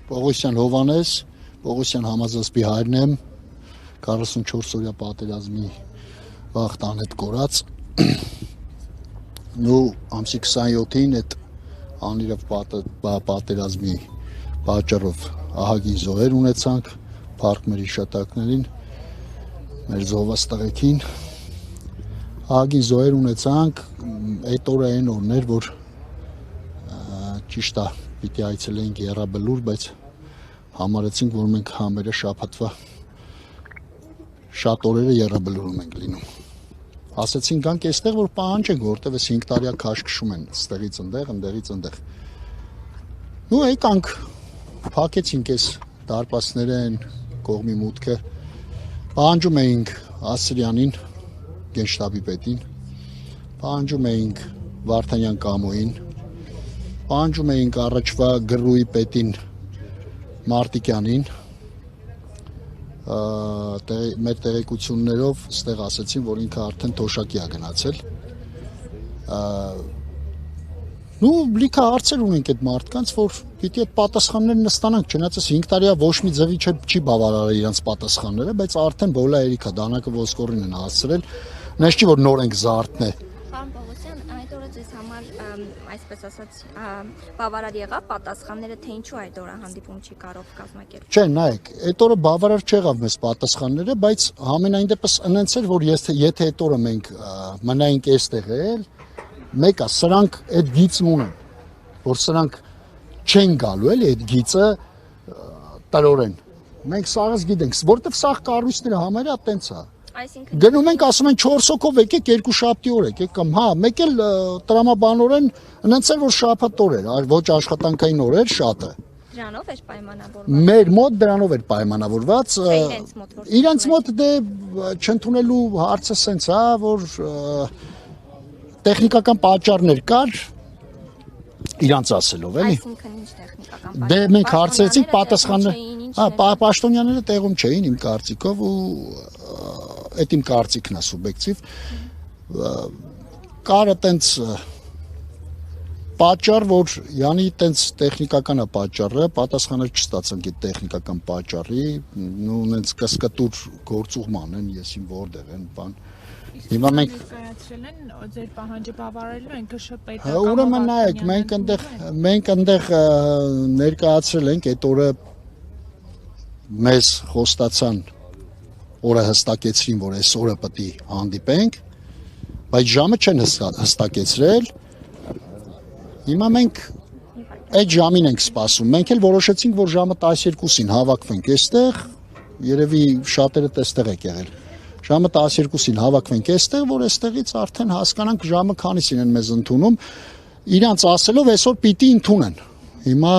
Պողոսյան Հովանես, Պողոսյան համազասպի հայրն եմ, 44-օրյա պատերազմի վախտան հետ կորած, նու ամսի 27-ին այդ անիրավ պատերազմի պատճառով ահագին զոհեր ունեցանք, փառք մեր հիշատակներին, մեր զոհված տղեկին, ահագին զոհեր ունեցանք, այդ օրը այն օրն էր, որ ճիշտ է, պիտի այցելեինք Եռաբլուր, բայց համարեցինք, որ մենք համերը շաբաթվա շատ օրերը Եռաբլուրում ենք լինում։ Ասեցինք գանք այստեղ, որ պահանջենք, որտեղ էս 5 տարիա քաշքշում են, ստեղից ընդեղ, ընդեղից ընդեղ։ Նու եկանք, փակեցինք այս դարպասները են կողմի մուտքը, պահանջում էինք Ասրյանին, գենշտաբի պետին, պահանջում էինք Վարդանյան Կամոյին, պահանջում էինք առաջվա գրուի պետին Մարտիկյանին, մեր տեղեկություններով ստեղ ասեցին, որ ինքը արդեն թոշակի է գնացել։ Նու լիքը հարցեր ունենք այդ մարդկանց, որ պիտի այդ պատասխաններն ստանանք, չնայած 5 տարիա ոչ մի ձևի չի բավարարել իրենց պատասխանները, բայց արդեն բոլա երիքա դանակը ոսկորին են հասցրել, նես չի որ նոր ենք զարթն է։ Պարոն Պողոսյան, այդ օրը ձեզ համար այսպես ասած բավարար եղավ պատասխանները, թե ինչու այդ օրը հանդիպում չի կարող կազմակերպել։ Չէ, նայեք, այդ օրը բավարար չեղավ մեզ պատասխանները, բայց ամենայն դեպս ընենց էր, որ եթե այդ օրը մենք մնայինք այստեղ էլ, մեկը սրանք այդ գիծն ունեն, որ սրանք չեն գալու էլի այդ գիծը տրորեն։ Մենք սաղս գիտենք, որտեվ սաղ կառույցները համարյա տենց է։ Այսինքն Գնում ենք ասում են 4 հոգով եկեք, 2 շաբթի օր եկեք կամ հա, մեկ էլ տրամաբանորեն ընենց էր որ շաբաթ օր էր, ոչ աշխատանքային օր էր շատը։ դրանով էր պայմանավորված։ Մեր մոտ դրանով էր պայմանավորված։ Իրենց մոտ դե չընդունելու հարցը սենց հա, որ տեխնիկական պատճառներ կար իրանց ասելով, էլի։ Այսինքն ինչ տեխնիկական Դե մենք հարցրեցինք պատասխանը, հա, պաշտոնյաները տեղում չէին իմ կարծիքով ու այդ իմ կարծիքն է սուբյեկտիվ, կարը տենց պատճառ, որ յանի տենց տեխնիկական է պատճառը, պատասխանը չստացանք այդ տեխնիկական պատճառի, նու նենց կսկտուր գործուղման են, եսին որդեղ են, բան։ Հիմա մենք ներկայացրել են ձեր պահանջը բավարարելու են ԿՇՊ-ը։ Ուրեմն նայեք, մենք այնտեղ ներկայացրել ենք այդ օրը մեզ խոստացան օրը հստակեցրին, որ այս օրը պետք է հանդիպենք, բայց ժամը չեն հստակեցրել։ Հիմա մենք այդ ժամին ենք սպասում։ Մենք էլ որոշեցինք, որ ժամը 12-ին հավաքվենք այստեղ, երևի շատերը այստեղ եք եղել։ Ժամը 12-ին հավաքվենք այստեղ, որ այստեղից արդեն հասկանանք ժամը քանիսին են մեզ ընդունում, իրանց ասելով այսօր պիտի ընդունեն։ Հիմա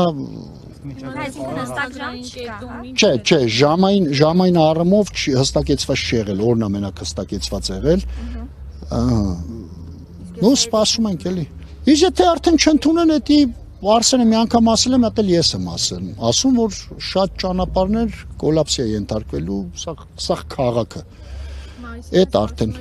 այսինքն հստակ ժամ չկա։ Չէ, ժամային առումով հստակեցված չի եղել, օրն ամենակ հստակեցված եղել։ Նու սպասում ենք էլի։ Իսկ եթե արդեն չընդունեն, դա Արսենը մի անգամ ասել եմ, այլ ես եմ ասում, որ շատ ճանապարհներ կոլապսի է ենթարկվելու, սա քաղաքը։ Այդ արդեն։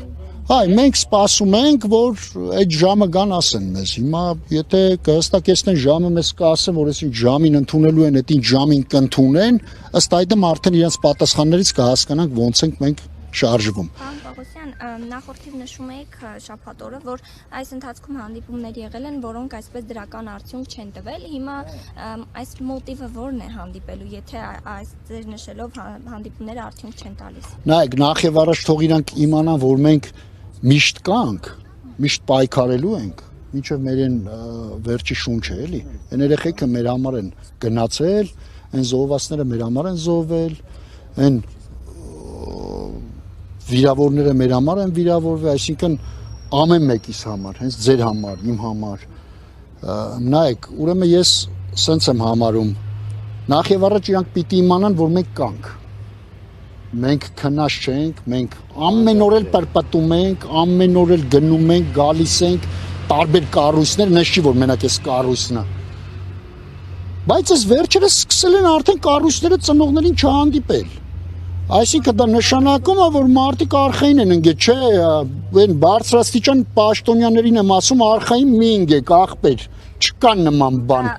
Հայ, մենք սպասում ենք, որ այդ ժամը գան ասեն մեզ։ Հիմա եթե կհստակեցնեն ժամը, մեզ կասեն, որ այսինքն ժամին ընդունելու են, այդ ինչ ժամին կընդունեն, ըստ այդմ արդեն իրենց պատասխաններից կհասկանանք ոնց ենք մենք շարժվում։ Պարոն Պողոսյան, նախորդիվ նշում եք շաբաթ օրը, որ այս ընթացքում հանդիպումներ եղել են, որոնք այսպես դրական արդյունք չեն տվել։ Հիմա այս մոտիվը ո՞րն է հանդիպելու, եթե այս ձեր նշելով հանդիպումները արդյունք չեն տալիս։ Նայեք, նախ եւ առաջ թող իրանք իմանան, որ մենք միշտ կանք, միշտ պայքարելու ենք, ինչեւ մեր են վերջի շունչը, էլի։ Այն երեխեքը մեր համար են գնացել, այն զոհվածները մեր համար են զոհվել, այն վիրավորները մեր համար են վիրավորվել, այսինքն ամեն մեկիս համար, հենց ձեր համար, իմ համար։ Նայեք, ուրեմն ես սենց եմ համարում, նախ եւ առաջ իրանք պիտի իմանան, որ մենք կանք։ Մենք քնած չենք, մենք ամեն օր էլ պրպտում ենք, ամեն օր էլ գնում ենք, գալիս ենք, տարբեր կառույցներ, նես չի որ մենակ էս կառույցն է։ Բայց այս վերջերս սկսել են արդեն կառույցները ծնողներին չհանդիպել։ Այսինքն դա նշանակում է, որ մարդիկ արխային են ընկել, չէ, այն բարձրաստիճան պաշտոնյաներին եմ ասում, արխային մի ընկեք, ախպեր, չկան նման բան։